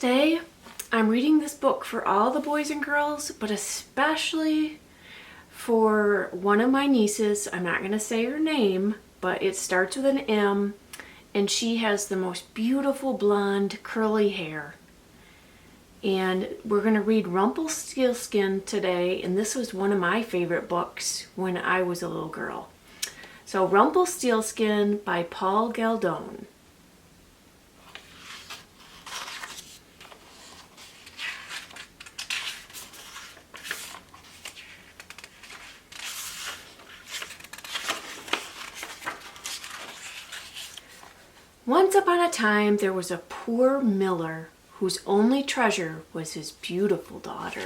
Today, I'm reading this book for all the boys and girls, but especially for one of my nieces. I'm not going to say her name, but it starts with an M, and she has the most beautiful blonde curly hair. And we're going to read Rumpelstiltskin today, and this was one of my favorite books when I was a little girl. So Rumpelstiltskin by Galdone. Once upon a time, there was a poor miller whose only treasure was his beautiful daughter.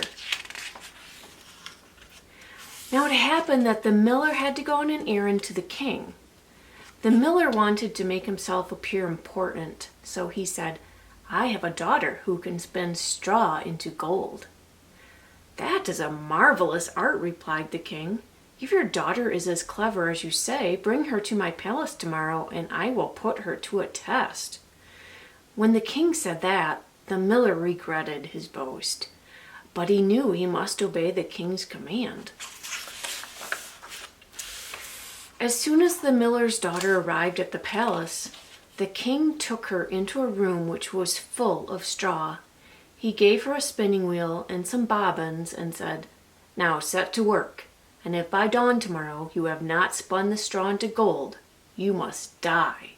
Now it happened that the miller had to go on an errand to the king. The miller wanted to make himself appear important, so he said, "I have a daughter who can spin straw into gold." "That is a marvelous art," replied the king. "If your daughter is as clever as you say, bring her to my palace tomorrow, and I will put her to a test." When the king said that, the miller regretted his boast, but he knew he must obey the king's command. As soon as the miller's daughter arrived at the palace, the king took her into a room which was full of straw. He gave her a spinning wheel and some bobbins and said, "Now set to work. And if by dawn tomorrow you have not spun the straw into gold, you must die."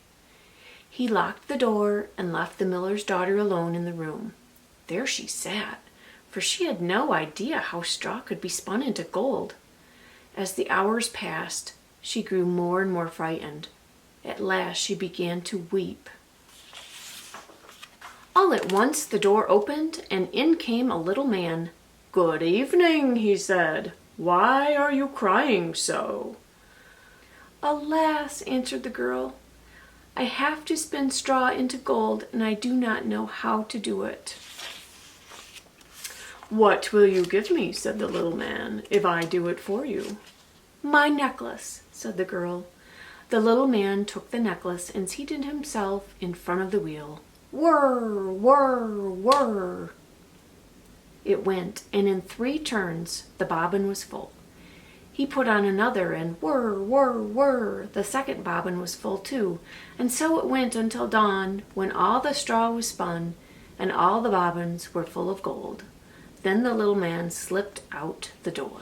He locked the door and left the miller's daughter alone in the room. There she sat, for she had no idea how straw could be spun into gold. As the hours passed, she grew more and more frightened. At last she began to weep. All at once the door opened, and in came a little man. "Good evening," he said. "Why are you crying so?" "Alas," answered the girl, "I have to spin straw into gold, and I do not know how to do it." "What will you give me," said the little man, "if I do it for you?" "My necklace," said the girl. The little man took the necklace and seated himself in front of the wheel. Whir, whir, whir. It went, and in 3 turns the bobbin was full. He put on another, and whir, whir, whir, the second bobbin was full too, and so it went until dawn, when all the straw was spun, and all the bobbins were full of gold. Then the little man slipped out the door.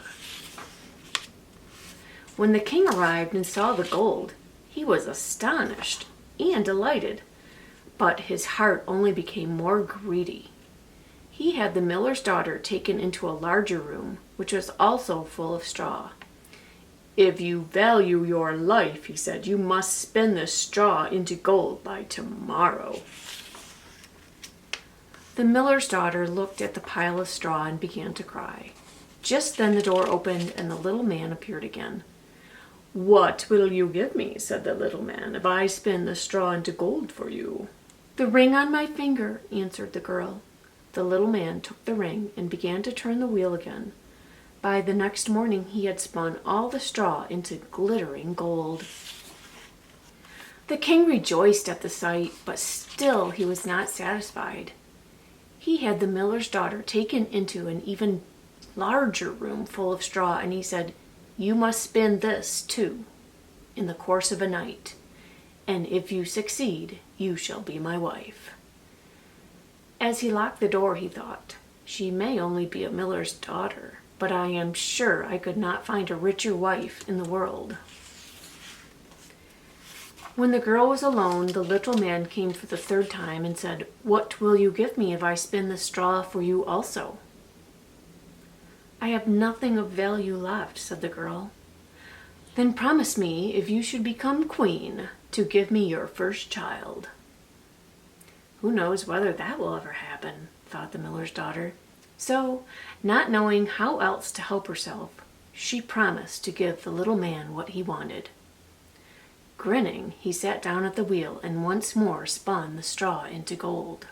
When the king arrived and saw the gold, he was astonished and delighted, but his heart only became more greedy. He had the miller's daughter taken into a larger room, which was also full of straw. "If you value your life," he said, "you must spin this straw into gold by tomorrow." The miller's daughter looked at the pile of straw and began to cry. Just then the door opened and the little man appeared again. "What will you give me," said the little man, "if I spin the straw into gold for you?" "The ring on my finger," answered the girl. The little man took the ring and began to turn the wheel again. By the next morning he had spun all the straw into glittering gold. The king rejoiced at the sight, but still he was not satisfied. He had the miller's daughter taken into an even larger room full of straw, and he said, "You must spin this too, in the course of a night, and if you succeed, you shall be my wife." As he locked the door, he thought, "She may only be a miller's daughter, but I am sure I could not find a richer wife in the world." When the girl was alone, the little man came for the 3rd time and said, "What will you give me if I spin the straw for you also?" "I have nothing of value left," said the girl. "Then promise me, if you should become queen, to give me your first child." "Who knows whether that will ever happen," thought the miller's daughter. So, not knowing how else to help herself, she promised to give the little man what he wanted. Grinning, he sat down at the wheel and once more spun the straw into gold.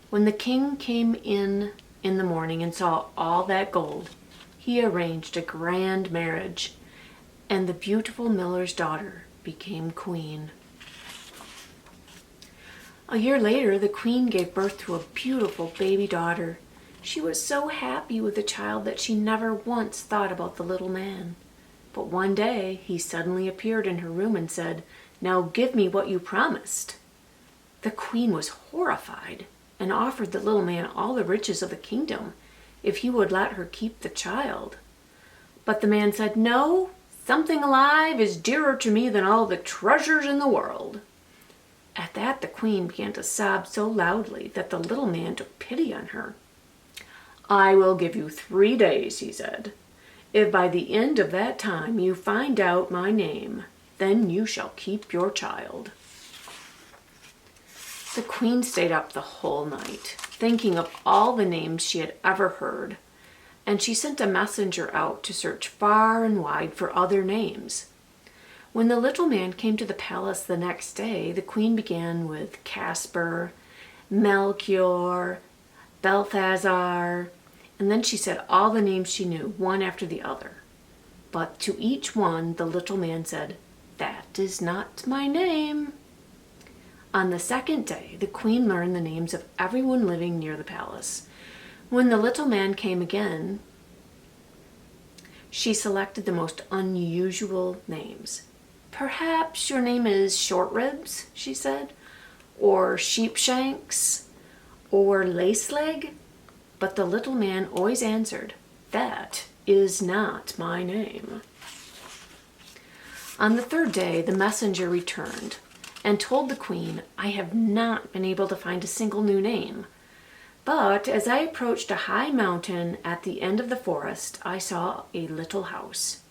When the king came in the morning and saw all that gold, he arranged a grand marriage, and the beautiful miller's daughter became queen. A year later, the queen gave birth to a beautiful baby daughter. She was so happy with the child that she never once thought about the little man. But one day, he suddenly appeared in her room and said, "Now give me what you promised." The queen was horrified and offered the little man all the riches of the kingdom if he would let her keep the child. But the man said, "No, something alive is dearer to me than all the treasures in the world." At that, the queen began to sob so loudly that the little man took pity on her. "I will give you 3 days," he said. "If by the end of that time you find out my name, then you shall keep your child." The queen stayed up the whole night, thinking of all the names she had ever heard, and she sent a messenger out to search far and wide for other names. When the little man came to the palace the next day, the queen began with Casper, Melchior, Balthazar, and then she said all the names she knew, one after the other. But to each one, the little man said, "That is not my name." On the second day, the queen learned the names of everyone living near the palace. When the little man came again, she selected the most unusual names. "Perhaps your name is Short Ribs," she said, "or Sheepshanks, or Laceleg." But the little man always answered, "That is not my name." On the third day, the messenger returned and told the queen, "I have not been able to find a single new name. But as I approached a high mountain at the end of the forest, I saw a little house.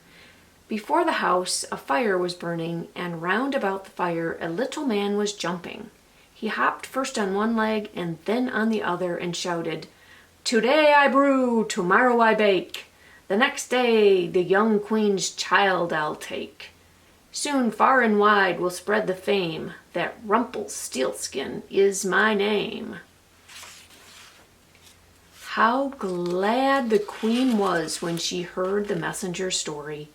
Before the house, a fire was burning, and round about the fire a little man was jumping. He hopped first on one leg and then on the other and shouted, 'Today I brew, tomorrow I bake. The next day the young queen's child I'll take. Soon far and wide will spread the fame that Rumpelstiltskin is my name.'" How glad the queen was when she heard the messenger's story.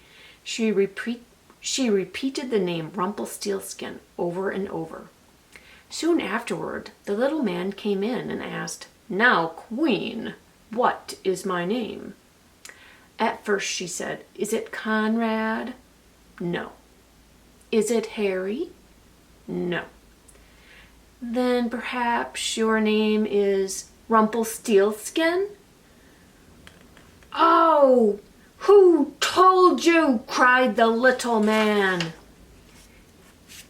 She repeated the name Rumpelstiltskin over and over. Soon afterward, the little man came in and asked, "Now, queen, what is my name?" At first she said, "Is it Conrad?" "No." "Is it Harry?" "No." "Then perhaps your name is Rumpelstiltskin?" "Oh, who told you?" cried the little man.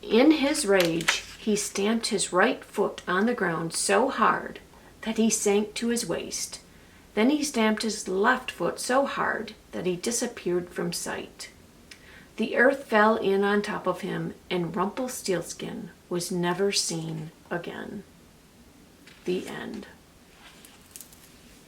In his rage, he stamped his right foot on the ground so hard that he sank to his waist. Then he stamped his left foot so hard that he disappeared from sight. The earth fell in on top of him, and Rumpelstiltskin was never seen again. The end.